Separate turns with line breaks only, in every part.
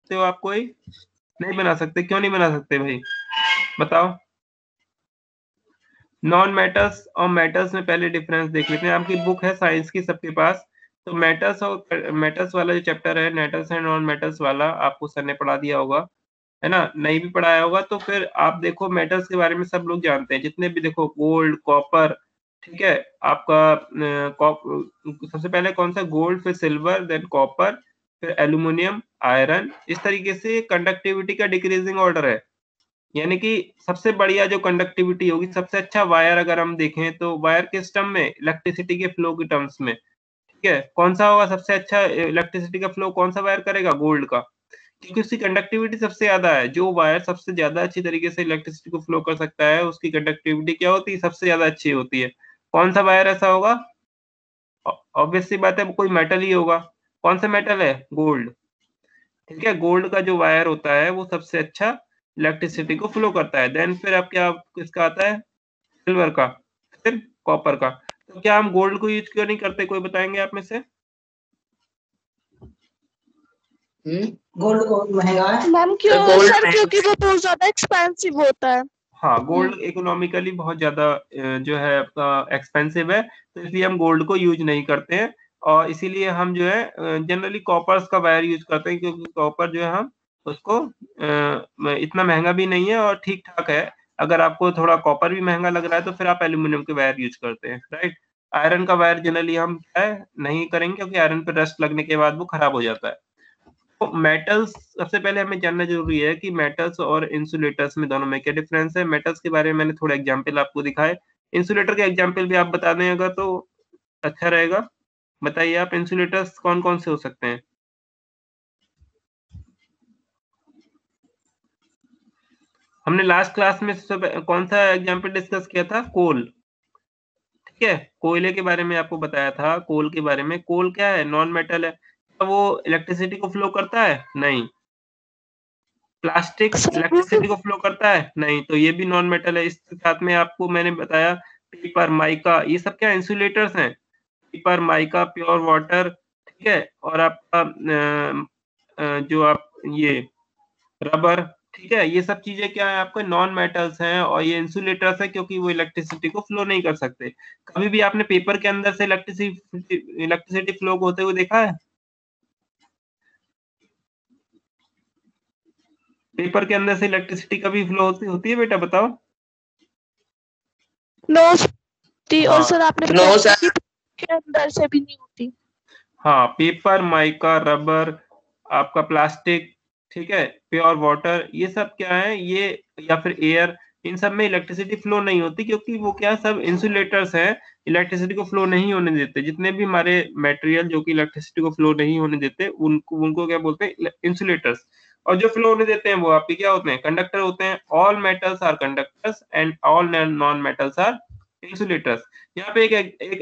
सकते हो आप? कोई नहीं बना सकते, क्यों नहीं बना सकते भाई बताओ? नॉन मेटल्स और मेटल्स में पहले डिफरेंस देख लेते हैं। आपकी बुक है साइंस की सबके पास, तो मेटल्स और मेटल्स वाला जो चैप्टर है, मेटल्स एंड नॉन मेटल्स वाला, आपको सर ने पढ़ा दिया होगा, है ना? नहीं भी पढ़ाया होगा तो फिर आप देखो, मेटल्स के बारे में सब लोग जानते हैं, जितने भी देखो, गोल्ड, कॉपर, ठीक है, आपका सबसे पहले कौन सा? गोल्ड, फिर सिल्वर, देन कॉपर, फिर एल्यूमिनियम, आयरन। इस तरीके से कंडक्टिविटी का डिक्रीजिंग ऑर्डर है, यानी कि सबसे बढ़िया जो कंडक्टिविटी होगी, सबसे अच्छा वायर अगर हम देखें तो वायर किस टर्म में? इलेक्ट्रिसिटी के फ्लो की टर्म्स में, ठीक है। कौन सा होगा सबसे अच्छा इलेक्ट्रिसिटी का फ्लो? कौन सा वायर करेगा? गोल्ड का, क्योंकि उसकी कंडक्टिविटी सबसे ज्यादा है। जो वायर सबसे ज्यादा अच्छी तरीके से इलेक्ट्रिसिटी को फ्लो कर सकता है, उसकी कंडक्टिविटी क्या होती है? सबसे ज्यादा अच्छी होती है। कौन सा वायर ऐसा होगा? ऑब्वियस सी बात है, कोई मेटल ही होगा। कौन सा मेटल है? गोल्ड, ठीक है। गोल्ड का जो वायर होता है वो सबसे अच्छा इलेक्ट्रिसिटी को फ्लो करता है। देन फिर अब क्या किसका आता है? सिल्वर का, फिर कॉपर का। तो क्या हम गोल्ड को यूज क्यों नहीं करते? कोई बताएंगे आप में से?
गोल्ड को महंगा है
मैम क्यों सर? क्योंकि वो बहुत ज्यादा एक्सपेंसिव होता है।
हाँ, गोल्ड इकोनॉमिकली बहुत ज्यादा जो है आपका एक्सपेंसिव है, तो इसलिए हम गोल्ड को यूज नहीं करते हैं। और इसीलिए हम जो है जनरली कॉपर्स का वायर यूज करते हैं, क्योंकि कॉपर जो है हम उसको इतना महंगा भी नहीं है और ठीक ठाक है। अगर आपको थोड़ा कॉपर भी महंगा लग रहा है तो फिर आप एल्यूमिनियम के वायर यूज करते हैं, राइट। आयरन का वायर जनरली हम क्या है नहीं करेंगे, क्योंकि आयरन पे रस्ट लगने के बाद वो खराब हो जाता है। तो मेटल्स, सबसे पहले हमें जानना जरूरी है कि मेटल्स और इंसुलेटर्स में दोनों में क्या डिफरेंस है। मेटल्स के बारे में मैंने थोड़ा एग्जांपल आपको दिखाए, इंसुलेटर के एग्जांपल भी आप बता दें अगर तो अच्छा रहेगा। बताइए आप, इंसुलेटर्स कौन कौन से हो सकते हैं? हमने लास्ट क्लास में कौन सा एग्जांपल डिस्कस किया था? कोल, ठीक है। कोयले के बारे में आपको बताया था, कोल के बारे में। कोल क्या है? नॉन मेटल है। क्या वो इलेक्ट्रिसिटी को फ्लो करता है? नहीं। प्लास्टिक इलेक्ट्रिसिटी को फ्लो करता है? नहीं। तो ये भी नॉन मेटल है। इसके साथ में आपको मैंने बताया पेपर, माइका, ये सब क्या इंसुलेटर्स हैं। पेपर, माइका, प्योर वाटर, ठीक है। और आपका जो आप ये रबर, ठीक है, ये सब चीजें क्या है? आपके नॉन मेटल्स हैं और ये इंसुलेटर्स है, क्योंकि वो इलेक्ट्रिसिटी को फ्लो नहीं कर सकते। कभी भी आपने पेपर के अंदर से इलेक्ट्रिसिटी फ्लो होते हुए देखा है? पेपर के अंदर से इलेक्ट्रिसिटी कभी फ्लो होती है बेटा? बताओ।
नो होती। और
हाँ,
सर आपने बताया कि के अंदर से भी नहीं होती।
हाँ, पेपर, माइका, रबर, आपका प्लास्टिक, ठीक है, प्योर वाटर, ये सब क्या है? ये या फिर एयर, इन सब में इलेक्ट्रिसिटी फ्लो नहीं होती, क्योंकि वो क्या सब इंसुलेटर्स हैं, इलेक्ट्रिसिटी को फ्लो नहीं होने देते। जितने भी हमारे मटेरियल जो कि इलेक्ट्रिसिटी को फ्लो नहीं होने देते, उनको उनको क्या बोलते हैं? इंसुलेटर्स। और जो फ्लो होने देते हैं वो आपके क्या होते हैं? कंडक्टर होते हैं। All metals are conductors and all non metals are insulators. यहाँ पे एक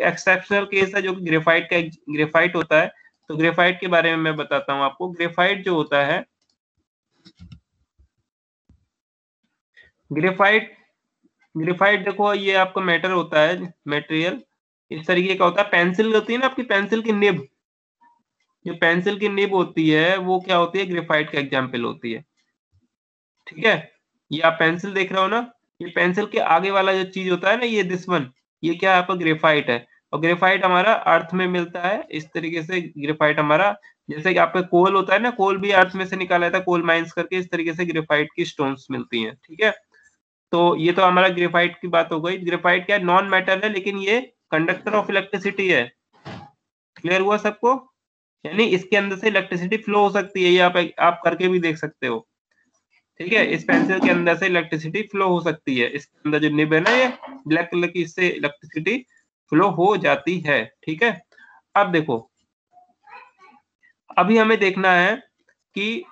एक्सेप्शनल केस है जो कि ग्रेफाइट होता है। तो ग्रेफाइट के बारे में मैं बताता हूँ आपको। ग्रेफाइट जो होता है, ग्रेफाइट ग्रेफाइट देखो, ये आपका मेटल होता है, मटेरियल इस तरीके का होता है। पेंसिल होती है ना आपकी, पेंसिल की निब, जो पेंसिल की निब होती है वो क्या होती है? ग्रेफाइट का एग्जाम्पल होती है, ठीक है। ये आप पेंसिल देख रहे हो ना, ये पेंसिल के आगे वाला जो चीज होता है ना, ये दिस वन, ये क्या है? आपका ग्रेफाइट है। और ग्रेफाइट हमारा अर्थ में मिलता है। इस तरीके से ग्रेफाइट हमारा, जैसे कि आपका कोल होता है ना, कोल भी अर्थ में से निकाला जाता है, कोल माइंस करके। इस तरीके से ग्रेफाइट की स्टोन्स मिलती हैं, ठीक है। तो ये तो हमारा ग्रेफाइट की बात हो गई। ग्रेफाइट क्या है? नॉन मेटल है, लेकिन ये कंडक्टर ऑफ इलेक्ट्रिसिटी है। क्लियर हुआ सबको? यानी इसके अंदर से इलेक्ट्रिसिटी फ्लो हो सकती है, ये आप करके भी देख सकते हो, ठीक है। इस पेंसिल के अंदर से इलेक्ट्रिसिटी फ्लो हो सकती है। इसके अंदर जो निब है ना, ये ब्लैक कलर की, इससे इलेक्ट्रिसिटी फ्लो हो जाती है, ठीक है। अब देखो, अभी हमें देखना है कि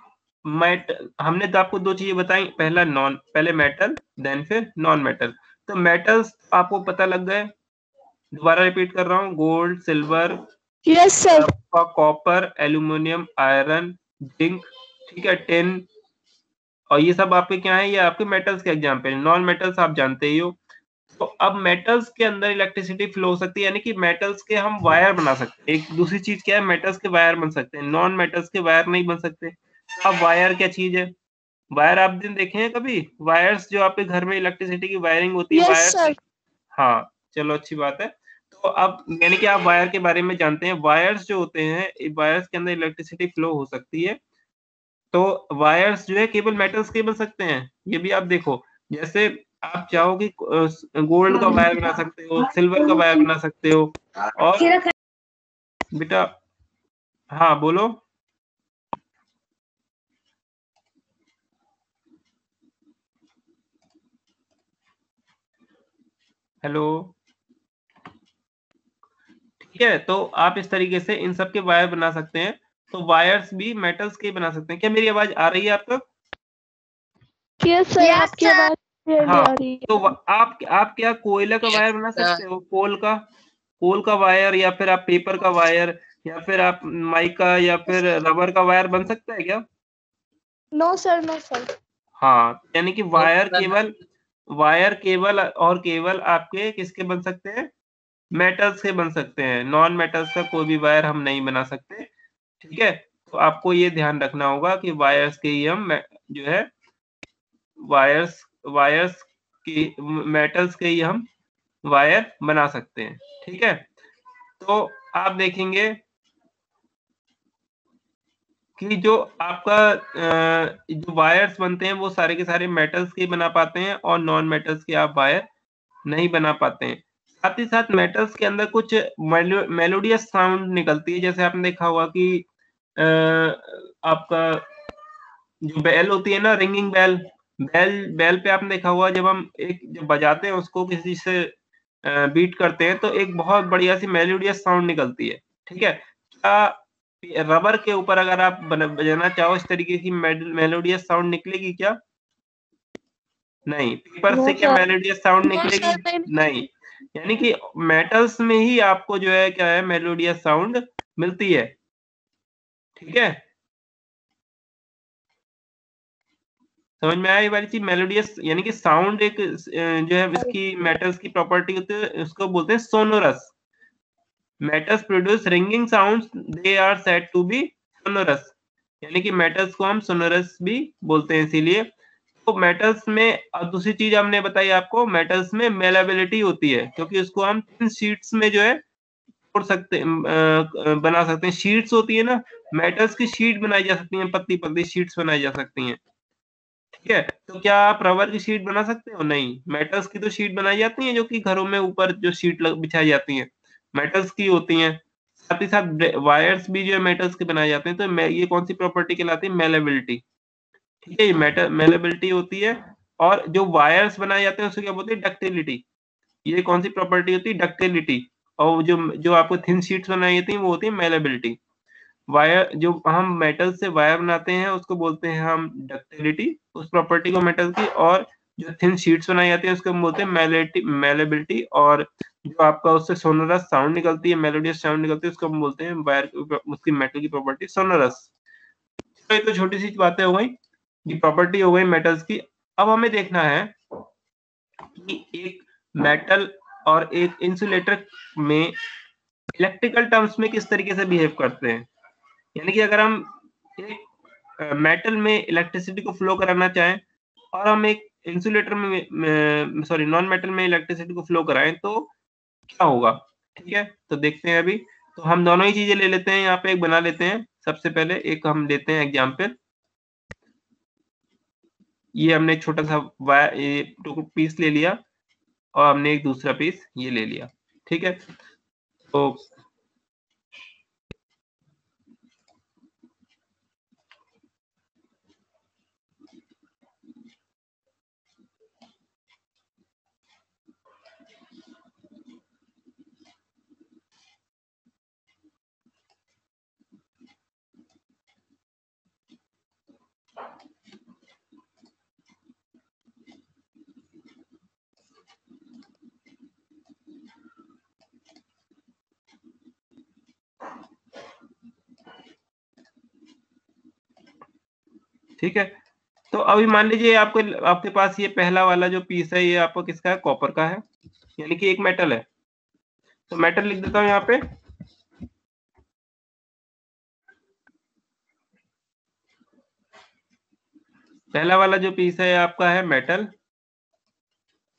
हमने तो आपको दो चीजें बताई, पहले मेटल, देन फिर नॉन मेटल। तो मेटल्स आपको पता लग गए। दोबारा रिपीट कर रहा हूँ, गोल्ड, सिल्वर,
यस सर।
आपका कॉपर, एल्यूमिनियम, आयरन, जिंक, ठीक है, टिन, और ये सब आपके क्या है? ये आपके मेटल्स के एग्जाम्पल है। नॉन मेटल्स आप जानते ही हो। तो अब मेटल्स के अंदर इलेक्ट्रिसिटी फ्लो हो सकती है, यानी कि मेटल्स के हम वायर बना सकते हैं। एक दूसरी चीज क्या है? मेटल्स के वायर बन सकते हैं, नॉन मेटल्स के वायर नहीं बन सकते। अब वायर क्या चीज है? वायर आप दिन देखे हैं कभी? वायर्स जो आपके घर में इलेक्ट्रिसिटी की वायरिंग होती है,
यस
वायर्स।
सर।
हाँ, चलो अच्छी बात है। तो अब यानी कि आप वायर के बारे में जानते हैं। वायर्स जो होते हैं, वायर्स के अंदर इलेक्ट्रिसिटी फ्लो हो सकती है। तो वायर्स जो है केवल मेटल्स के बन सकते हैं, ये भी आप देखो। जैसे आप चाहो कि गोल्ड का वायर बना सकते हो, सिल्वर का वायर बना सकते हो। और बेटा, हाँ बोलो। हेलो। ठीक है, तो आप इस तरीके से इन सब के वायर बना सकते हैं। तो वायर्स भी मेटल्स के बना सकते हैं। क्या मेरी आवाज आ रही है आप तक?
यस सर, आपकी आवाज क्लियरली
हाँ,
आ रही है।
तो आप क्या कोयले का वायर बना सकते हो? कोल का वायर, या फिर आप पेपर का वायर, या फिर आप माइका या फिर रबर का वायर बन सकता है क्या?
No sir, no sir.
हाँ, यानी कि वायर केवल और केवल आपके किसके बन सकते हैं? मेटल्स के बन सकते हैं। नॉन मेटल्स का कोई भी वायर हम नहीं बना सकते। ठीक है, तो आपको ये ध्यान रखना होगा कि वायर्स के ही हम जो है वायर्स वायर्स की मेटल्स के ही हम वायर बना सकते हैं। ठीक है, तो आप देखेंगे कि जो आपका जो वायर्स बनते हैं वो सारे के सारे मेटल्स के बना पाते हैं, और नॉन मेटल्स के आप वायर नहीं बना पाते हैं। साथ ही साथ मेटल्स के अंदर कुछ मेलोडियस साउंड निकलती है। जैसे आपने देखा होगा कि आपका जो बेल होती है ना, रिंगिंग बेल, बेल पे आपने देखा होगा, जब हम एक जब बजाते हैं उसको किसी से बीट करते हैं, तो एक बहुत बढ़िया सी मेलोडियस साउंड निकलती है। ठीक है, क्या रबर के ऊपर अगर आप बजाना चाहो इस तरीके की मेलोडियस साउंड निकलेगी क्या? नहीं। पेपर
नो
से क्या
सर।
मेलोडियस साउंड
नो
निकलेगी?
सर, नहीं।
नहीं। यानी कि मेटल्स में ही आपको जो है क्या है, मेलोडियस साउंड मिलती है। ठीक है, समझ में आया ये वाली चीज? मेलोडियस यानी कि साउंड एक जो है इसकी मेटल्स की प्रॉपर्टी होती है, उसको बोलते हैं sonorous. Metals produce ringing sounds, they are said to be sonorous. यानी कि मेटल्स को हम सोनोरस भी बोलते हैं इसीलिए। तो मेटल्स में दूसरी चीज हमने बताई आपको, मेटल्स में मेलेबिलिटी होती है, क्योंकि उसको हम थिन शीट्स में जो है तोड़ सकते बना सकते हैं। शीट्स होती है ना, मेटल्स की शीट बनाई जा सकती है, पतली पतली शीट्स बनाई जा सकती हैं। ठीक है, तो क्या आप रबर की शीट बना सकते हो? नहीं। मेटल्स की तो शीट बनाई जाती है, जो कि घरों में ऊपर जो शीट बिछाई जाती है, मेटल्स की होती हैं। साथ ही साथ वायर्स भी जो है मेटल्स के बनाए जाते हैं। तो ये कौन सी प्रॉपर्टी कहलाती है? मेलेबिलिटी। ठीक है, ये मेलेबिलिटी होती है। और जो वायर्स बनाए जाते हैं उसको क्या बोलते हैं? डक्टिलिटी। ये कौन सी प्रॉपर्टी होती है? डक्टिलिटी। और जो जो आपको थिन शीट्स बनाई जाती है वो होती है मेलेबिलिटी। वायर जो हम मेटल से वायर बनाते हैं उसको बोलते हैं हम डक्टिलिटी, उस प्रॉपर्टी को मेटल की। और जो थिन शीट्स बनाई जाती है उसको हम बोलते हैं मेलेबिलिटी। और जो आपका उससे सोनोरस साउंड निकलती है, मेलोडियस साउंड निकलती है, उसको हम बोलते हैं वायर, उसकी मेटल की प्रॉपर्टी सोनोरस। तो ये तो छोटी सी बातें हो गई, ये प्रॉपर्टी हो गई मेटल्स की। अब हमें देखना है कि एक मेटल और एक इंसुलेटर में इलेक्ट्रिकल टर्म्स में किस तरीके से बिहेव करते हैं। यानी कि अगर हम एक मेटल में इलेक्ट्रिसिटी को फ्लो कराना चाहें, और हम एक इंसुलेटर में सॉरी नॉन मेटल में इलेक्ट्रिसिटी को फ्लो कराएं, तो क्या होगा? ठीक है, तो देखते हैं अभी। तो हम दोनों ही चीजें ले लेते हैं, यहाँ पे एक बना लेते हैं। सबसे पहले एक हम लेते हैं एग्जाम्पल। ये हमने एक छोटा सा पीस ले लिया, और हमने एक दूसरा पीस ये ले लिया। ठीक है, तो ठीक है, तो अभी मान लीजिए आपको आपके पास ये पहला वाला जो पीस है, ये आपको किसका है? कॉपर का है, यानी कि एक मेटल है। तो मेटल लिख देता हूँ यहाँ पे। पहला वाला जो पीस है आपका है मेटल,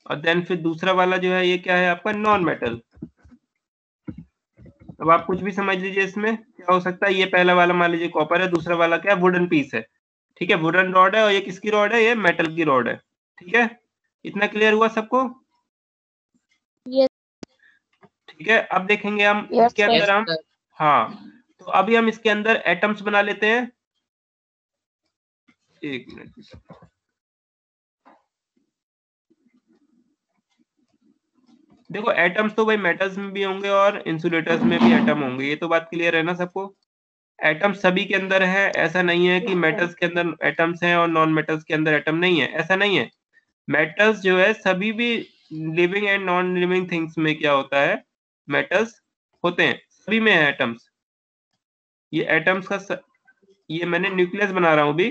और देन फिर दूसरा वाला जो है ये क्या है आपका नॉन मेटल। अब आप कुछ भी समझ लीजिए इसमें क्या हो सकता है। ये पहला वाला मान लीजिए कॉपर है, दूसरा वाला क्या है वुडन पीस है, ठीक है, वुडन रॉड है, और ये किसकी रॉड है, ये मेटल की रॉड है, ठीक है। इतना क्लियर हुआ सबको?
Yes,
ठीक है, अब देखेंगे हम
yes,
इसके
sir.
अंदर हम, हाँ तो अभी हम इसके अंदर एटम्स बना लेते हैं। एक मिनट, देखो एटम्स तो भाई मेटल्स में भी होंगे और इंसुलेटर्स में भी एटम होंगे, ये तो बात क्लियर है ना सबको। एटम सभी के अंदर है, ऐसा नहीं है कि मेटल्स के अंदर एटम्स हैं और नॉन मेटल्स के अंदर एटम नहीं है, ऐसा नहीं है। मेटल्स जो है सभी भी living and non living things में क्या होता है, मेटल्स होते हैं, सभी में है एटम्स। ये एटम्स का ये मैंने न्यूक्लियस बना रहा हूँ अभी,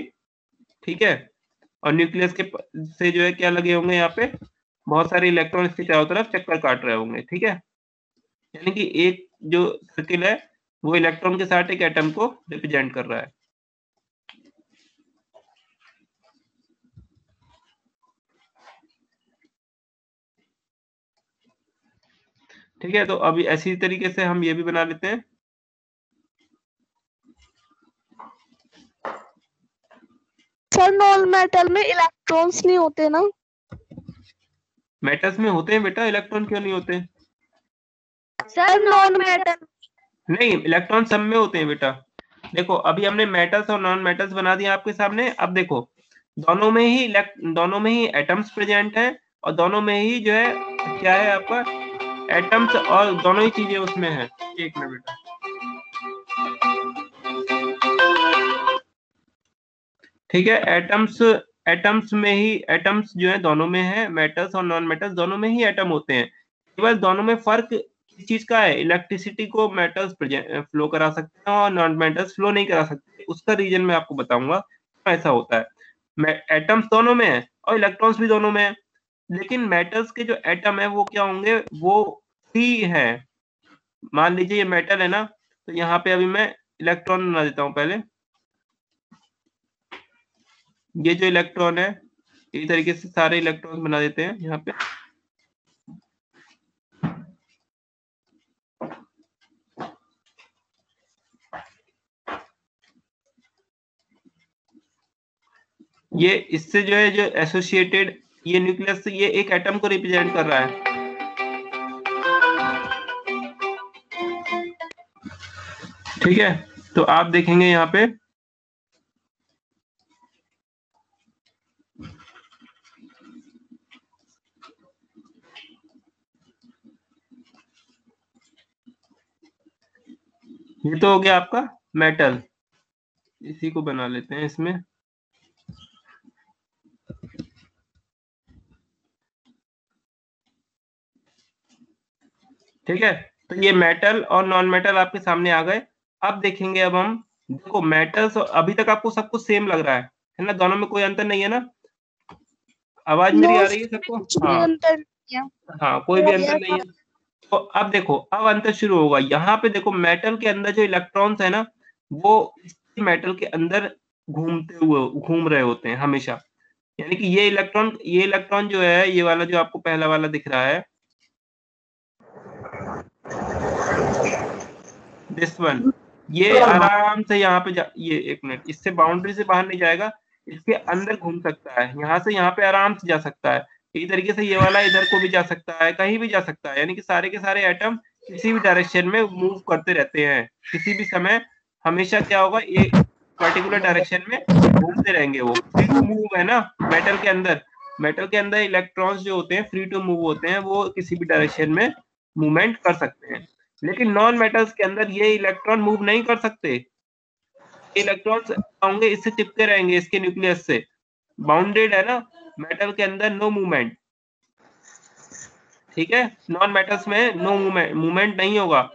ठीक है, और न्यूक्लियस के से जो है क्या लगे होंगे यहाँ पे, बहुत सारे इलेक्ट्रॉन इसके चारों तरफ चक्कर काट रहे होंगे, ठीक है। यानी कि एक जो सर्किल है वो इलेक्ट्रॉन के साथ एक एटम को रिप्रेजेंट कर रहा है। ठीक है, तो अभी ऐसी तरीके से हम ये भी बना लेते हैं।
सर नॉन मेटल में इलेक्ट्रॉन्स नहीं होते ना?
मेटल्स में होते हैं बेटा, इलेक्ट्रॉन क्यों नहीं होते?
सर नॉन मेटल
नहीं, इलेक्ट्रॉन सब में होते हैं बेटा। देखो अभी हमने मेटल्स और नॉन मेटल्स बना दिया आपके सामने। अब देखो दोनों में ही एटम्स प्रेजेंट है, और दोनों में ही जो है क्या है आपका एटम्स, और दोनों ही चीजें उसमें है। एक मिनट बेटा, ठीक है, एटम्स में ही एटम्स जो है दोनों में है, मेटल्स और नॉन मेटल्स दोनों में ही एटम होते हैं। केवल दोनों में फर्क किस चीज का है, इलेक्ट्रिसिटी को मेटल्स फ्लो करा सकते हैं और नॉन मेटल्स फ्लो नहीं करा सकते। उसका रीजन मैं आपको बताऊंगा क्यों ऐसा होता है। एटम्स दोनों में है और इलेक्ट्रॉन्स भी दोनों में है, लेकिन मेटल्स के जो एटम है वो क्या होंगे, वो फ्री है। मान लीजिए ये मेटल है ना, तो यहाँ पे अभी मैं इलेक्ट्रॉन बना देता हूँ पहले। ये जो इलेक्ट्रॉन है इस तरीके से सारे इलेक्ट्रॉन बना देते हैं यहाँ पे। ये इससे जो है जो एसोसिएटेड ये न्यूक्लियस, ये एक एटम को रिप्रेजेंट कर रहा है, ठीक है। तो आप देखेंगे यहाँ पे ये तो हो गया आपका मेटल। इसी को बना लेते हैं इसमें। ठीक है, तो ये मेटल और नॉन मेटल आपके सामने आ गए। अब देखेंगे, अब हम देखो मेटल्स अभी तक आपको सब कुछ सेम लग रहा है ना, दोनों में कोई अंतर नहीं है ना? आवाज मेरी आ रही है सबको?
कुछ भी
हाँ
अंतर नहीं है।
हाँ, कोई भी अंतर नहीं है। तो अब देखो अब अंतर शुरू होगा। यहाँ पे देखो मेटल के अंदर जो इलेक्ट्रॉन्स है ना, वो मेटल के अंदर घूम रहे होते हैं हमेशा। यानी कि ये इलेक्ट्रॉन जो है, ये वाला जो आपको पहला वाला दिख रहा है, दिस वन, ये आराम से यहाँ पे ये एक मिनट, इससे बाउंड्री से बाहर नहीं जाएगा, इसके अंदर घूम सकता है, यहाँ से यहाँ पे आराम से जा सकता है। इसी तरीके से ये वाला इधर को भी जा सकता है, कहीं भी जा सकता है। यानी कि सारे के सारे एटम किसी भी डायरेक्शन में मूव करते रहते हैं, किसी भी समय हमेशा क्या होगा, एक पर्टिकुलर डायरेक्शन में घूमते रहेंगे। वो फ्री टू मूव है ना मेटल के अंदर इलेक्ट्रॉन्स जो होते हैं फ्री टू मूव होते हैं, वो किसी भी डायरेक्शन में मूवमेंट कर सकते हैं। लेकिन नॉन मेटल्स के अंदर ये इलेक्ट्रॉन मूव नहीं कर सकते। इलेक्ट्रॉन्स होंगे इससे चिपके रहेंगे, इसके न्यूक्लियस से बाउंडेड है ना। मेटल के अंदर नो मूवमेंट, ठीक है, नॉन मेटल्स में नो मूवमेंट नहीं होगा।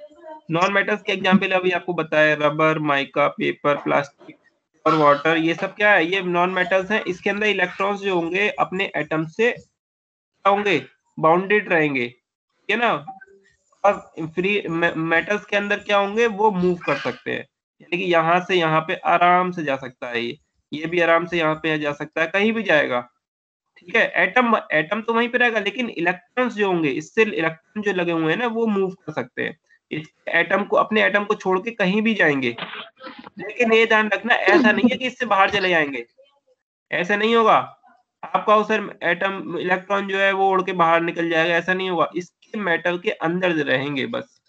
नॉन मेटल्स के एग्जांपल अभी आपको बताया, रबर, माइका, पेपर, प्लास्टिक और वाटर, ये सब क्या है, ये नॉन मेटल्स हैं। इसके अंदर इलेक्ट्रॉन्स जो होंगे अपने एटम से क्या होंगे, बाउंडेड रहेंगे, ठीक है ना। और फ्री मेटल्स के अंदर क्या होंगे, वो मूव कर सकते हैं। यानी कि यहाँ से यहाँ पे आराम से जा सकता है ये। ये भी आराम से यहाँ पे जा सकता है, कहीं भी जाएगा, ठीक है। एटम तो वहीं पे रहेगा, लेकिन इलेक्ट्रॉन्स जो होंगे, इससे इलेक्ट्रॉन जो लगे हुए हैं ना, वो मूव कर सकते हैं। अपने एटम को छोड़ के कहीं भी जाएंगे, लेकिन ये ध्यान रखना, ऐसा नहीं है कि इससे बाहर चले जाएंगे, ऐसा नहीं होगा। आपका सर एटम इलेक्ट्रॉन जो है वो उड़ के बाहर निकल जाएगा, ऐसा नहीं होगा, इसके मेटल के अंदर रहेंगे बस,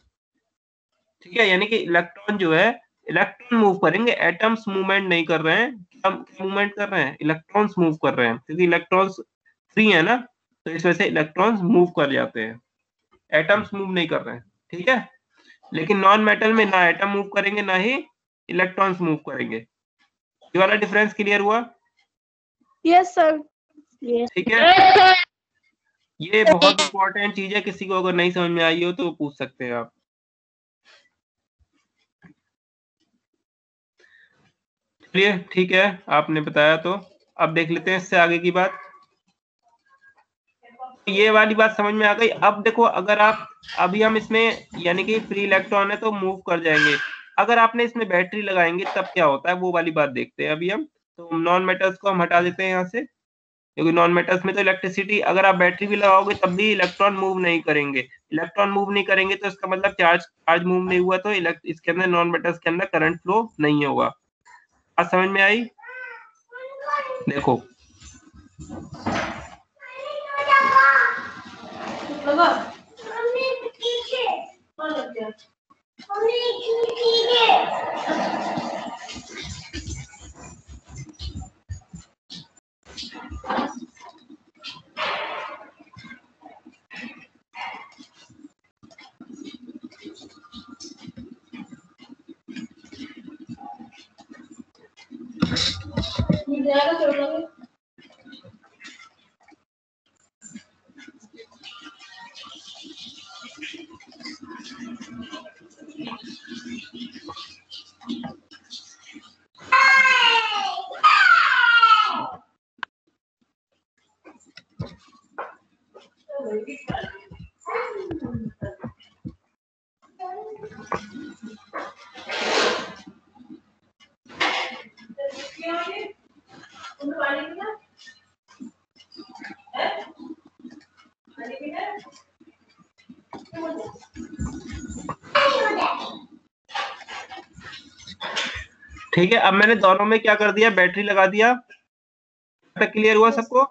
ठीक है। यानी कि इलेक्ट्रॉन जो है, इलेक्ट्रॉन मूव करेंगे, एटम्स मूवमेंट नहीं कर रहे हैं। हम मूवमेंट कर रहे हैं, इलेक्ट्रॉन्स मूव कर रहे हैं, क्योंकि इलेक्ट्रॉन्स फ्री है ना, तो इस वजह से इलेक्ट्रॉन्स मूव कर जाते हैं, एटम्स मूव नहीं कर रहे हैं, ठीक है। लेकिन नॉन मेटल में ना एटम मूव करेंगे, ना ही इलेक्ट्रॉन्स मूव करेंगे। ये वाला डिफरेंस क्लियर हुआ?
Yes sir.
ठीक है, ये बहुत इंपॉर्टेंट चीज है, किसी को अगर नहीं समझ में आई हो तो पूछ सकते हैं आप। चलिए ठीक है, आपने बताया तो अब देख लेते हैं इससे आगे की बात। ये वाली बात समझ में आ गई। अब देखो, अगर आप अभी हम इसमें यानी कि फ्री इलेक्ट्रॉन है तो मूव कर जाएंगे, अगर आपने इसमें बैटरी लगाएंगे तब क्या होता है, वो वाली बात देखते हैं अभी हम। तो नॉन मेटल्स को हम हटा देते हैं यहाँ से, क्योंकि नॉन मेटल्स में तो इलेक्ट्रिसिटी, अगर आप बैटरी भी लगाओगे तब भी इलेक्ट्रॉन मूव नहीं करेंगे। इलेक्ट्रॉन मूव नहीं करेंगे तो इसका मतलब चार्ज मूव नहीं हुआ, तो इसके अंदर नॉन मेटल्स के अंदर करंट फ्लो नहीं होगा। बात समझ में आई? देखो ठीक है, अब मैंने दोनों में क्या कर दिया, बैटरी लगा दिया। तक क्लियर हुआ सबको?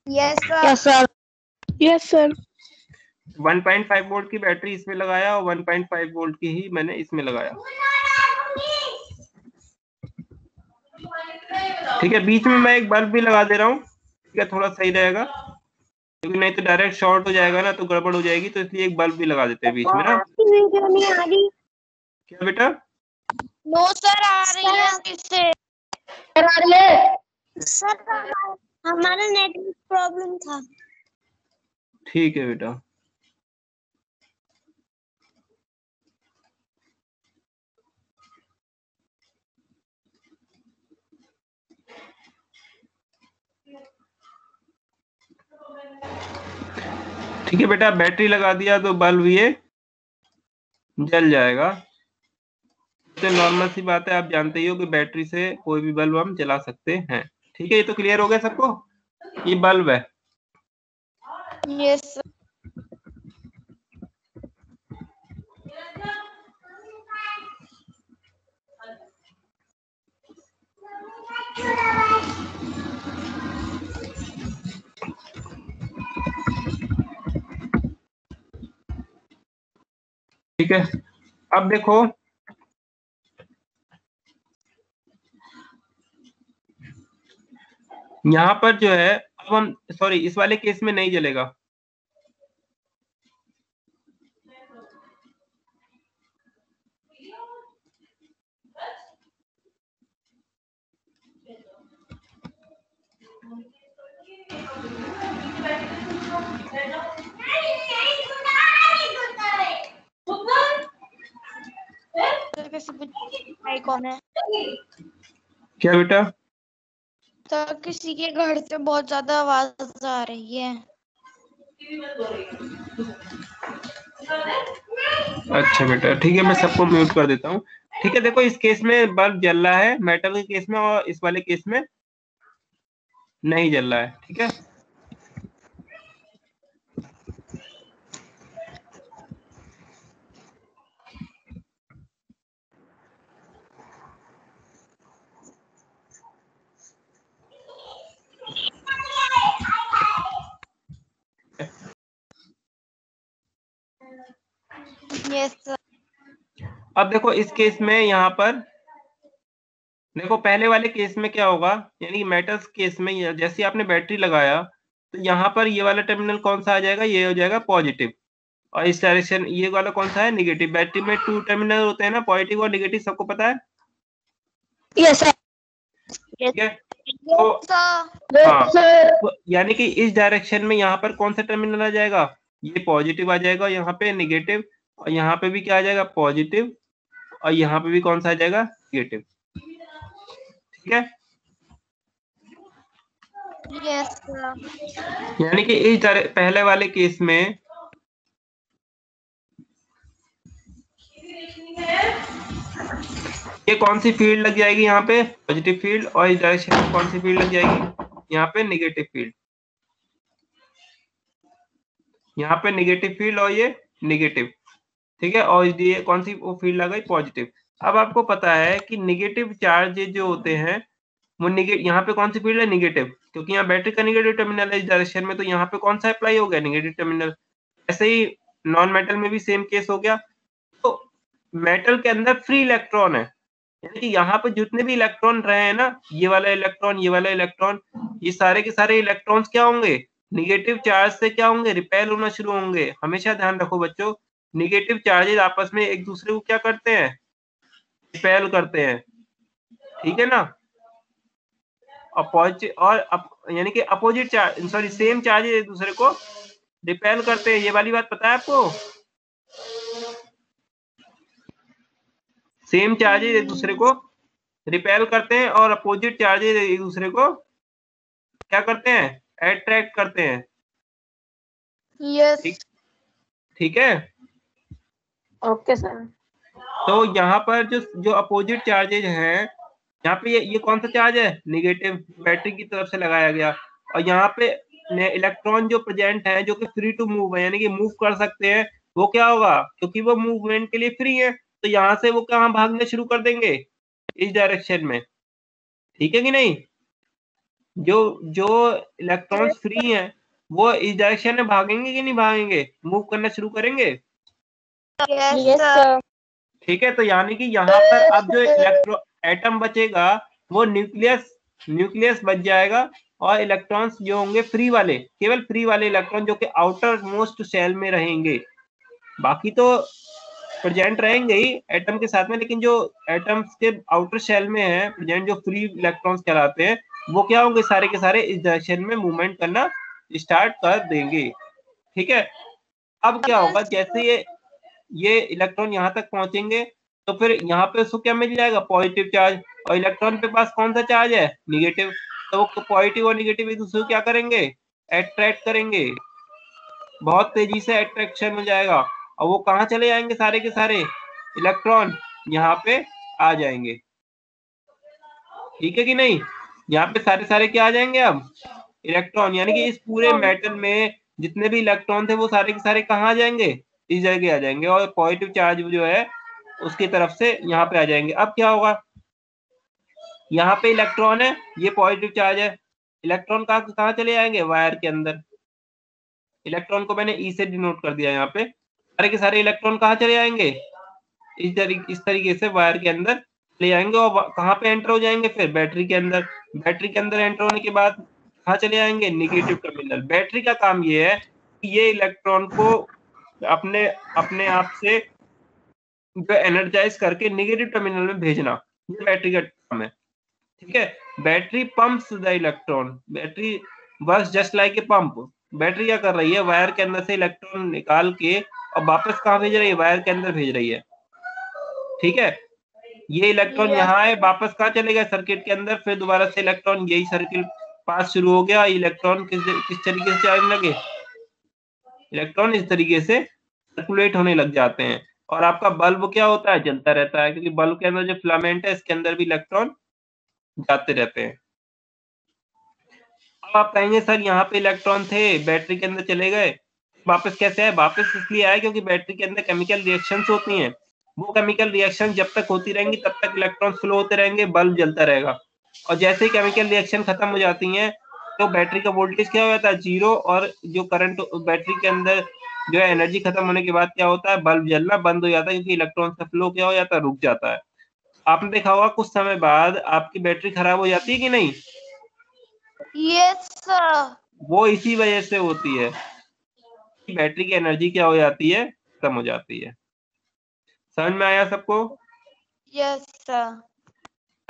Yes sir. Yes sir.
1.5 volt की बैटरी इसमें लगाया और 1.5 वोल्ट की ही मैंने इसमें लगाया, ठीक है। बीच में मैं एक बल्ब भी लगा दे रहा हूँ, ठीक है, थोड़ा सही रहेगा, क्योंकि नहीं तो डायरेक्ट शॉर्ट हो जाएगा ना, तो गड़बड़ हो जाएगी, तो इसलिए एक बल्ब भी लगा देते हैं बीच में ना। क्या बेटा?
नो सर, आ रही है किससे? आ रही है सर, हमारा नेटवर्क प्रॉब्लम था।
ठीक है बेटा। ठीक है बेटा, बैटरी लगा दिया तो बल्ब ये जल जाएगा। तो नॉर्मल सी बात है, आप जानते ही हो कि बैटरी से कोई भी बल्ब हम जला सकते हैं, ठीक है। ये तो क्लियर हो गया सबको, ये बल्ब है।
यस।
ठीक है, अब देखो, यहाँ पर जो है, अब हम सॉरी, इस वाले केस में नहीं जलेगा,
कौन है?
क्या बेटा?
तो किसी के घर से बहुत ज्यादा आवाज आ रही है।
अच्छा बेटा, ठीक है, मैं सबको म्यूट कर देता हूँ। ठीक है, देखो इस केस में बल्ब जल रहा है मेटल के केस में, और इस वाले केस में नहीं जल रहा है। ठीक है,
यस सर।
अब देखो इस केस में यहाँ पर देखो पहले वाले केस में क्या होगा, यानी कि मेटल्स केस में जैसे आपने बैटरी लगाया तो यहाँ पर ये वाला टर्मिनल कौन सा आ जाएगा, ये हो जाएगा पॉजिटिव, और इस डायरेक्शन ये वाला कौन सा है, नेगेटिव। बैटरी में 2 टर्मिनल होते हैं ना, पॉजिटिव और नेगेटिव, सबको पता है।
Yes sir.
ठीक है, तो हाँ, तो यानी कि इस डायरेक्शन में यहाँ पर कौन सा टर्मिनल आ जाएगा, ये पॉजिटिव आ जाएगा, यहाँ पे नेगेटिव, और यहाँ पे भी क्या आ जाएगा, पॉजिटिव, और यहाँ पे भी कौन सा आ जाएगा, नेगेटिव। ठीक है,
यस सर।
यानी कि इस पहले वाले केस में ये कौन सी फील्ड लग जाएगी, यहाँ पे पॉजिटिव फील्ड, और इस डायरेक्शन में कौन सी फील्ड लग जाएगी, यहाँ पे नेगेटिव फील्ड, यहाँ पे नेगेटिव फील्ड और ये नेगेटिव। ठीक है, और ये कौन सी वो फील्ड लग गई, पॉजिटिव। अब आपको पता है कि नेगेटिव चार्ज जो होते हैं वो यहाँ पे कौन सी फील्ड है, नेगेटिव, क्योंकि यहाँ बैटरी का नेगेटिव टर्मिनल है इस डायरेक्शन में, तो यहाँ पे कौन सा अप्लाई हो गया, नेगेटिव टर्मिनल। ऐसे ही नॉन मेटल में भी सेम केस हो गया। तो मेटल के अंदर फ्री इलेक्ट्रॉन है, यानी कि यहाँ पे जितने भी इलेक्ट्रॉन रहे हैं ना, ये वाला इलेक्ट्रॉन, ये वाला इलेक्ट्रॉन, ये सारे के सारे इलेक्ट्रॉन्स क्या होंगे, निगेटिव चार्ज से क्या होंगे, रिपेल होना शुरू होंगे। हमेशा ध्यान रखो बच्चों, निगेटिव चार्जेस आपस में एक दूसरे को क्या करते हैं, रिपेल करते हैं। ठीक है ना, यानी कि opposite charge, sorry same charges एक दूसरे को रिपेल करते हैं। ये वाली बात पता है आपको, सेम चार्जेस एक दूसरे को रिपेल करते हैं, और अपोजिट चार्जेस एक दूसरे को क्या करते हैं, अट्रैक्ट करते हैं।
यस।
ठीक है,
ओके सर।
तो यहाँ पर जो अपोजिट चार्जेज हैं, यहाँ पे ये कौन सा चार्ज है, नेगेटिव, बैटरी की तरफ से लगाया गया, और यहाँ पे इलेक्ट्रॉन जो प्रेजेंट है, जो कि फ्री टू मूव है, यानी कि मूव कर सकते हैं, वो क्या होगा, क्योंकि वो मूवमेंट के लिए फ्री है, तो यहाँ से वो कहाँ भागने शुरू कर देंगे, इस डायरेक्शन में। ठीक है कि नहीं, जो जो इलेक्ट्रॉन्स फ्री हैं वो इस डायरेक्शन में भागेंगे कि नहीं भागेंगे, मूव करना शुरू करेंगे।
Yes sir.
ठीक है, तो यानी कि यहाँ पर अब जो एटम बचेगा वो न्यूक्लियस बच जाएगा, और इलेक्ट्रॉन्स जो होंगे फ्री वाले, केवल फ्री वाले इलेक्ट्रॉन जो कि आउटर मोस्ट शेल में रहेंगे, बाकी तो प्रेजेंट रहेंगे ही एटम के साथ में, लेकिन जो एटम्स के आउटर शेल में है प्रेजेंट, जो फ्री इलेक्ट्रॉन्स कहलाते हैं, वो क्या होंगे, सारे के सारे इस डायरेक्शन में मूवमेंट करना स्टार्ट कर देंगे। ठीक है, अब क्या होगा, जैसे ये इलेक्ट्रॉन यहाँ तक पहुंचेंगे तो फिर यहाँ पे उसको क्या मिल जाएगा, पॉजिटिव चार्ज, और इलेक्ट्रॉन के पास कौन सा चार्ज है, निगेटिव, तो वो पॉजिटिव और निगेटिव एक दूसरे को क्या करेंगे, अट्रैक्ट करेंगे, बहुत तेजी से अट्रैक्शन हो जाएगा, और वो कहाँ चले जाएंगे, सारे के सारे इलेक्ट्रॉन यहाँ पे आ जाएंगे। ठीक है कि नहीं, यहाँ पे सारे सारे क्या आ जाएंगे, अब इलेक्ट्रॉन, यानी कि इस पूरे मेटल में जितने भी इलेक्ट्रॉन थे वो सारे के सारे कहाँ आ जाएंगे, इस जगह आ जाएंगे, और पॉजिटिव चार्ज जो है उसकी तरफ से यहाँ पे आ जाएंगे। अब क्या होगा, यहाँ पे इलेक्ट्रॉन है, ये पॉजिटिव चार्ज है, इलेक्ट्रॉन कहाँ चले जाएंगे, वायर के अंदर। इलेक्ट्रॉन को मैंने ई से डिनोट कर दिया, यहाँ पे सारे के सारे इलेक्ट्रॉन कहाँ चले जाएंगे, इस तरीके से वायर के अंदर ले जाएंगे, और कहाँ पे एंटर हो जाएंगे, फिर बैटरी के अंदर। बैटरी के अंदर एंटर होने के बाद कहाँ चले जाएंगे, निगेटिव टर्मिनल। बैटरी का काम ये है कि ये इलेक्ट्रॉन को अपने अपने आप से जो एनर्जाइज करके निगेटिव टर्मिनल में भेजना, ये बैटरी का काम है। ठीक है, battery pumps the electron, battery works just like a pump. Battery क्या कर रही है, वायर के अंदर से इलेक्ट्रॉन निकाल के और वापस कहाँ भेज रही है, वायर के अंदर भेज रही है। ठीक है, ये इलेक्ट्रॉन यहाँ है, वापस कहाँ चले गए, सर्किट के अंदर, फिर दोबारा से इलेक्ट्रॉन यही सर्किल पास शुरू हो गया। इलेक्ट्रॉन किस तरीके से चलने लगे, इलेक्ट्रॉन इस तरीके से सर्कुलेट होने लग जाते हैं, और आपका बल्ब क्या होता है, जलता रहता है, क्योंकि बल्ब के अंदर जो फिलामेंट है इसके अंदर भी इलेक्ट्रॉन जाते रहते हैं। अब आप कहेंगे सर यहाँ पे इलेक्ट्रॉन थे, बैटरी के अंदर चले गए, वापस कैसे आए? वापस इसलिए आए क्योंकि बैटरी के अंदर केमिकल रिएक्शंस होती हैं। वो केमिकल रिएक्शन जब तक होती रहेंगी तब तक इलेक्ट्रॉन फ्लो होते रहेंगे, बल्ब जलता रहेगा। और जैसे ही केमिकल रिएक्शन खत्म हो जाती हैं तो बैटरी का वोल्टेज क्या हो जाता है, 0, और जो करंट बैटरी के अंदर जो है एनर्जी खत्म होने के बाद क्या होता है, बल्ब जलना बंद हो जाता है, क्योंकि इलेक्ट्रॉन का फ्लो क्या हो जाता है, रुक जाता है। आपने देखा होगा कुछ समय बाद आपकी बैटरी खराब हो जाती है कि नहीं?
Yes sir.
वो इसी वजह से होती है, बैटरी की एनर्जी क्या हो जाती है, खत्म हो जाती है। समझ में आया सबको?
Yes sir.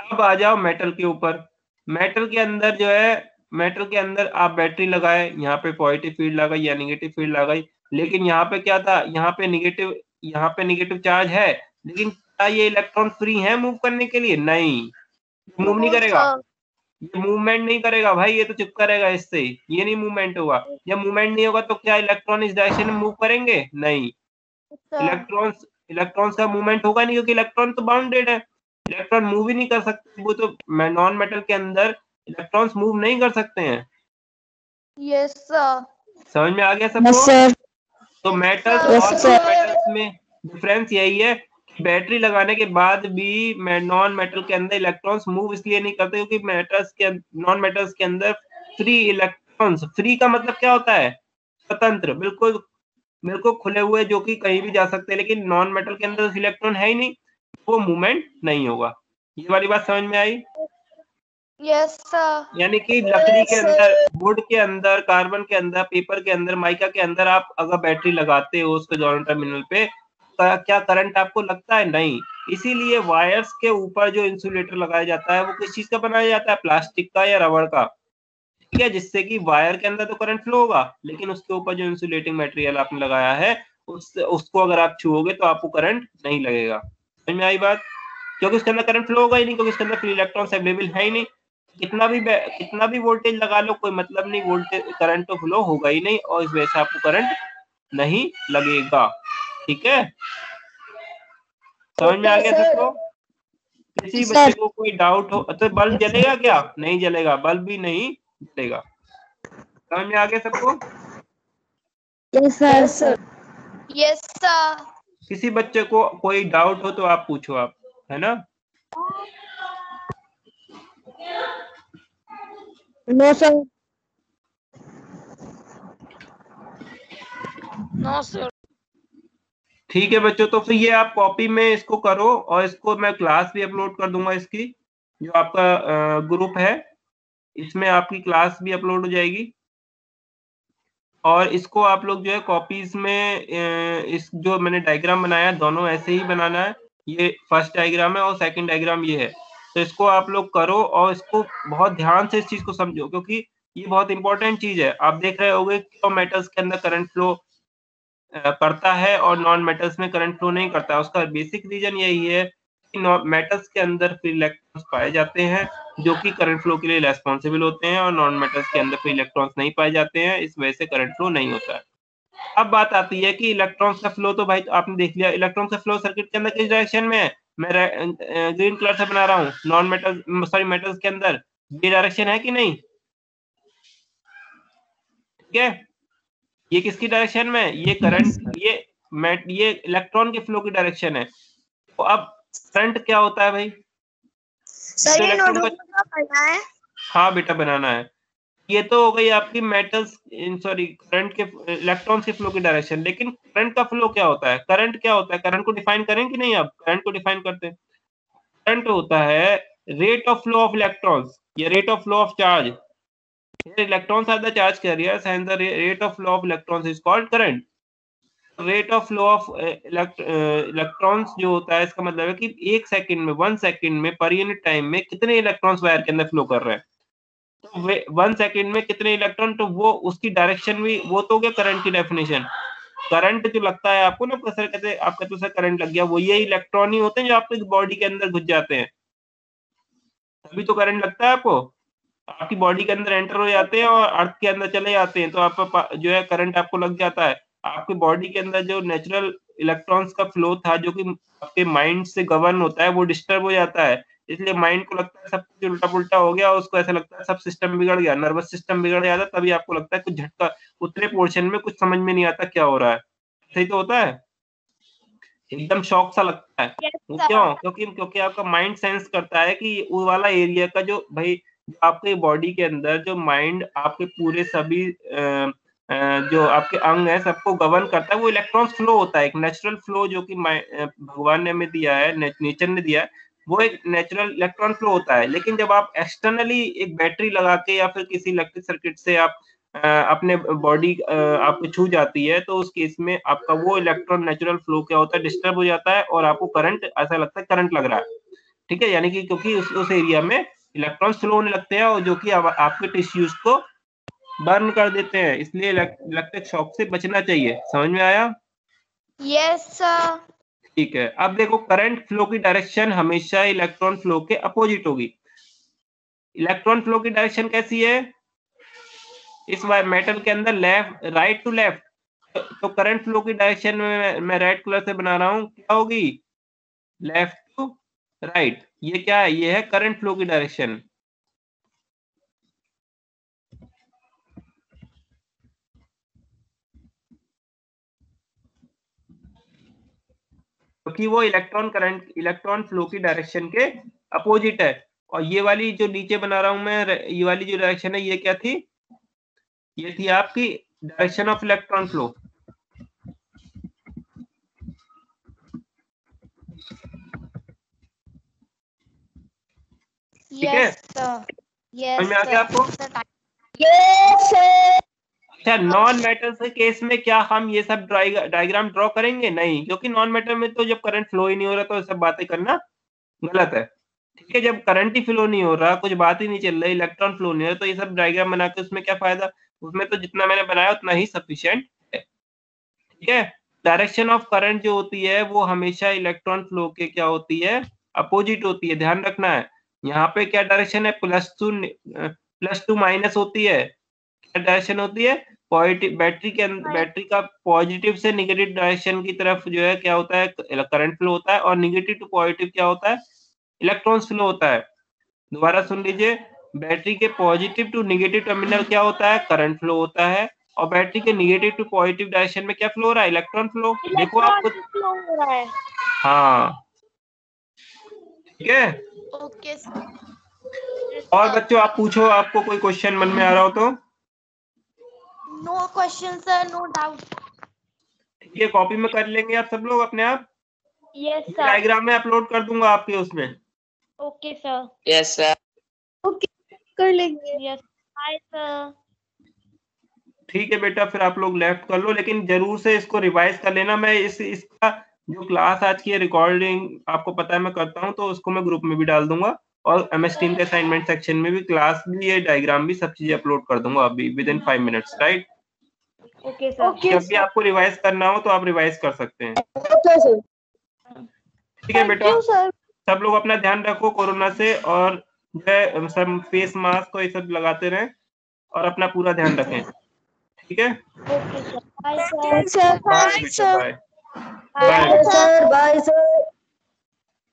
अब आ जाओ मेटल के ऊपर। मेटल के अंदर जो है, मेटल के अंदर आप बैटरी लगाए, यहाँ पे पॉजिटिव फील्ड लगाई या निगेटिव फील्ड लगाई, लेकिन यहाँ पे क्या था, यहाँ पे निगेटिव चार्ज है, लेकिन क्या ये इलेक्ट्रॉन फ्री है मूव करने के लिए? नहीं, मूव नहीं
नो
करेगा,
सर।
ये मूवमेंट नहीं करेगा भाई, ये तो चिपका रहेगा इससे, ये नहीं मूवमेंट होगा। जब मूवमेंट नहीं होगा तो क्या इलेक्ट्रॉन इस डायरेक्शन में मूव करेंगे? नहीं, इलेक्ट्रॉन्स का मूवमेंट होगा नहीं, क्योंकि इलेक्ट्रॉन तो बाउंडेड है, इलेक्ट्रॉन मूव ही नहीं कर सकते, वो तो नॉन मेटल के अंदर इलेक्ट्रॉन्स मूव नहीं कर सकते हैं।
Yes sir.
समझ में आ गया सबको? तो मेटल्स और नॉन मेटल्स में डिफरेंस यही है कि बैटरी लगाने के बाद भी नॉन मेटल के अंदर इलेक्ट्रॉन्स मूव इसलिए नहीं करते क्योंकि नॉन मेटल्स के अंदर फ्री इलेक्ट्रॉन्स, फ्री का मतलब क्या होता है, स्वतंत्र, बिल्कुल खुले हुए, जो कि कहीं भी जा सकते हैं, लेकिन नॉन मेटल के अंदर इलेक्ट्रॉन है ही नहीं, वो मूवमेंट नहीं होगा। ये वाली बात समझ में आई?
Yes sir.
यानी कि लकड़ी के अंदर, वुड के अंदर, कार्बन के अंदर, पेपर के अंदर, माइका के अंदर आप अगर बैटरी लगाते हो उसके दोनों टर्मिनल पे, क्या करंट आपको लगता है? नहीं। इसीलिए वायर्स के ऊपर जो इंसुलेटर लगाया जाता है वो किस चीज का बनाया जाता है, प्लास्टिक का या रबड़ का, ठीक है, जिससे कि वायर के अंदर तो करंट फ्लो होगा, लेकिन उसके ऊपर जो इंसुलेटिंग मटेरियल आपने लगाया है उसको अगर आप छुओगे तो आपको करंट नहीं लगेगा। समझ में आई बात? क्योंकि उसके अंदर करंट फ्लो होगा ही नहीं, क्योंकि उसके अंदर फ्री इलेक्ट्रॉन्स अवेलेबल है ही नहीं। कितना भी वोल्टेज लगा लो कोई मतलब नहीं, वोल्टेज करंट तो फ्लो होगा ही नहीं, और इस वजह से आपको करंट नहीं लगेगा। ठीक है, समझ में आ गया सबको? किसी बच्चे को कोई डाउट हो तो बल्ब जलेगा क्या? नहीं जलेगा, बल्ब भी नहीं जलेगा। समझ में आ गया सबको?
Yes sir. Yes sir.
किसी बच्चे को कोई डाउट हो तो आप पूछो, आप, है ना?
No sir. No sir.
ठीक है बच्चों, तो फिर ये आप कॉपी में इसको करो, और इसको मैं क्लास भी अपलोड कर दूंगा, इसकी जो आपका ग्रुप है इसमें आपकी क्लास भी अपलोड हो जाएगी। और इसको आप लोग जो है कॉपीज में इस जो मैंने डायग्राम बनाया दोनों ऐसे ही बनाना है, ये फर्स्ट डायग्राम है और सेकंड डायग्राम ये है, तो इसको आप लोग करो और इसको बहुत ध्यान से इस चीज को समझो, क्योंकि ये बहुत इंपॉर्टेंट चीज है। आप देख रहे होंगे क्यों मेटल्स के अंदर करंट फ्लो करता है और नॉन मेटल्स में करंट फ्लो नहीं करता है। उसका बेसिक रीजन यही है कि मेटल्स के अंदर फ्री इलेक्ट्रॉन्स पाए जाते हैं जो कि करंट फ्लो के लिए रेस्पॉन्सिबल होते हैं, और नॉन मेटल्स के अंदर फ्री इलेक्ट्रॉन्स नहीं पाए जाते हैं, इस वजह से करंट फ्लो नहीं होता है। अब बात आती है कि इलेक्ट्रॉन्स का फ्लो, तो भाई तो आपने देख लिया इलेक्ट्रॉन का फ्लो सर्किट के अंदर किस डायरेक्शन में है, मैं ग्रीन कलर से बना रहा हूँ, नॉन मेटल सॉरी मेटल्स के अंदर ये डायरेक्शन है कि नहीं? ठीक है, ये किसकी डायरेक्शन में, ये करंट, ये इलेक्ट्रॉन के फ्लो की डायरेक्शन है। तो अब करंट क्या होता है भाई?
सर
तो
ये
इलेक्ट्रॉन
नोटबुक
का,
का पढ़ना है।
हाँ बेटा बनाना है। ये तो हो गई आपकी मेटल्स सॉरी करंट के, इलेक्ट्रॉन्स के फ्लो की डायरेक्शन। लेकिन करंट का फ्लो क्या होता है, करंट क्या होता है, करंट को डिफाइन करें कि नहीं? आप करंट को डिफाइन करते हैं। करंट होता है rate of flow of electrons या rate of flow of charge. Electrons are the charge carriers and the rate of flow of electrons is called current. Rate of flow of electrons जो होता है, इसका मतलब है कि एक सेकंड में, 1 सेकंड में, पर यूनिट टाइम में कितने इलेक्ट्रॉन्स वायर के अंदर फ्लो कर रहे हैं। तो 1 सेकंड में कितने इलेक्ट्रॉन, तो वो उसकी डायरेक्शन भी, वो तो हो गया करंट की डेफिनेशन। करंट जो लगता है आपको ना, सर कहते हैं आप कहते हो सर करंट लग गया, वो ये इलेक्ट्रॉन ही होते हैं जो आपकी बॉडी के अंदर घुस जाते हैं, तभी तो करंट लगता है आपको। आपकी बॉडी के अंदर एंटर हो जाते हैं और अर्थ के अंदर चले जाते हैं, तो आपका जो है करंट आपको लग जाता है। आपके बॉडी के अंदर जो नेचुरल इलेक्ट्रॉन्स का फ्लो था जो कि आपके माइंड से गवर्न होता है वो डिस्टर्ब हो जाता है, इसलिए माइंड को लगता है सब कुछ उल्टा-पुल्टा हो गया, उसको ऐसा लगता है सब सिस्टम बिगड़ गया, नर्वस सिस्टम बिगड़ जाता है, तभी आपको लगता है कुछ झटका, उतने पोर्शन में कुछ समझ में नहीं आता क्या हो रहा है। सही तो होता है? एकदम शॉक सा लगता है।
Yes,
वो
sir.
क्यों? क्योंकि आपका माइंड सेंस करता है कि वो वाला एरिया का जो भाई जो आपके बॉडी के अंदर जो माइंड आपके पूरे सभी जो आपके अंग है सबको गवर्न करता है, वो इलेक्ट्रॉन्स फ्लो होता है, एक नेचुरल फ्लो जो कि भगवान ने हमें दिया है, नेचर ने दिया है, वो एक नेचुरल इलेक्ट्रॉन फ्लो होता है। लेकिन जब आप एक्सटर्नली एक बैटरी लगा के या फिर किसी इलेक्ट्रिक सर्किट से आप अपने बॉडी आपको छू जाती है, तो उस केस में आपका वो इलेक्ट्रॉन नेचुरल फ्लो क्या होता है, डिस्टर्ब हो जाता है और आपको करंट ऐसा लगता है करंट लग रहा है। ठीक है? यानी कि क्योंकि उस एरिया में इलेक्ट्रॉन्स फ्लो होने लगते हैं और जो कि आपके टिश्यूज को बर्न कर देते हैं, इसलिए इलेक्ट्रिक शॉक से बचना चाहिए। समझ में आया?
Yes, sir.
ठीक है। अब देखो करंट फ्लो की डायरेक्शन हमेशा इलेक्ट्रॉन फ्लो के अपोजिट होगी। इलेक्ट्रॉन फ्लो की डायरेक्शन कैसी है? इस मेटल के अंदर लेफ्ट, राइट टू लेफ्ट। तो करंट फ्लो की डायरेक्शन में मैं रेड कलर से बना रहा हूँ, क्या होगी? Left to right. ये क्या है? ये है करंट फ्लो की डायरेक्शन। क्योंकि वो इलेक्ट्रॉन फ्लो की डायरेक्शन के अपोजिट है। और ये वाली जो नीचे बना रहा हूं मैं, ये वाली जो डायरेक्शन है, ये क्या थी? ये थी आपकी डायरेक्शन ऑफ इलेक्ट्रॉन फ्लो। ठीक है?
Yes, sir. Yes,
समझ में आ गया
sir.
आपको?
Yes, sir.
अच्छा, नॉन मेटल के केस में क्या हम ये सब डायग्राम ड्रॉ करेंगे? नहीं, क्योंकि नॉन मेटल में तो जब करंट फ्लो ही नहीं हो रहा तो ये सब बातें करना गलत है। ठीक है? जब करंट ही फ्लो नहीं हो रहा, कुछ बात ही नहीं चल रही, इलेक्ट्रॉन फ्लो नहीं हो रहा, तो ये सब डायग्राम बना के उसमें क्या फायदा? उसमें तो जितना मैंने बनाया उतना ही सफिशिएंट है। ठीक है? डायरेक्शन ऑफ करंट जो होती है वो हमेशा इलेक्ट्रॉन फ्लो के क्या होती है? अपोजिट होती है, ध्यान रखना है। यहाँ पे क्या डायरेक्शन है? प्लस टू माइनस होती है। क्या डायरेक्शन होती है? पॉजिटिव। बैटरी का पॉजिटिव से नेगेटिव डायरेक्शन की तरफ जो है क्या होता है? करंट फ्लो होता है। और नेगेटिव टू पॉजिटिव क्या होता है? इलेक्ट्रॉन्स फ्लो होता है। दोबारा सुन लीजिए, बैटरी के पॉजिटिव टू नेगेटिव टर्मिनल क्या होता है? करंट फ्लो होता है। और बैटरी के नेगेटिव टू पॉजिटिव डायरेक्शन में क्या फ्लो हो रहा है? Electron flow. देखो आप
Electron flow हो रहा है।
हाँ, ठीक है।
Okay, sir. Yes,
और
sir.
बच्चों आप पूछो, आपको कोई क्वेश्चन मन में आ रहा हो तो।
No question, sir. No doubt.
ठीक है, कॉपी में कर लेंगे आप सब लोग अपने आप।
Yes,
ये
sir.
डायग्राम में अपलोड कर दूंगा आपके उसमें।
Okay, sir.
Yes, sir.
Okay, कर लेंगे। Yes. Bye, sir.
ठीक है बेटा, फिर आप लोग लेफ्ट कर लो, लेकिन जरूर से इसको रिवाइज कर लेना। मैं इसका जो क्लास आज की रिकॉर्डिंग आपको पता है मैं करता हूँ, तो उसको मैं ग्रुप में भी डाल दूंगा और MS टीम के असाइनमेंट सेक्शन में भी क्लास भी, ये डायग्राम भी, सब चीजें अपलोड कर दूंगा अभी within 5 minutes, right?
Okay, sir.
जब भी आपको रिवाइज करना हो तो आप रिवाइज कर सकते हैं।
Okay, sir.
ठीक है
Thank
बेटा,
you, sir.
सब लोग अपना ध्यान रखो कोरोना से, और जो है सब फेस मास्क ये सब लगाते रहें और अपना पूरा ध्यान रखें। ठीक है?
Okay, sir. Bye, sir.
Bye
Bye,
बेटा,
sir.
Bye.
Bye,
bye
sir. Bye, sir.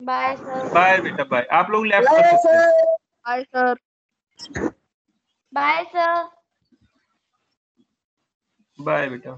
Bye, sir.
Bye बेटा, बाय। आप लोग लेफ्ट कर सकते हैं।
Bye, sir. Bye, sir.
Bye बेटा।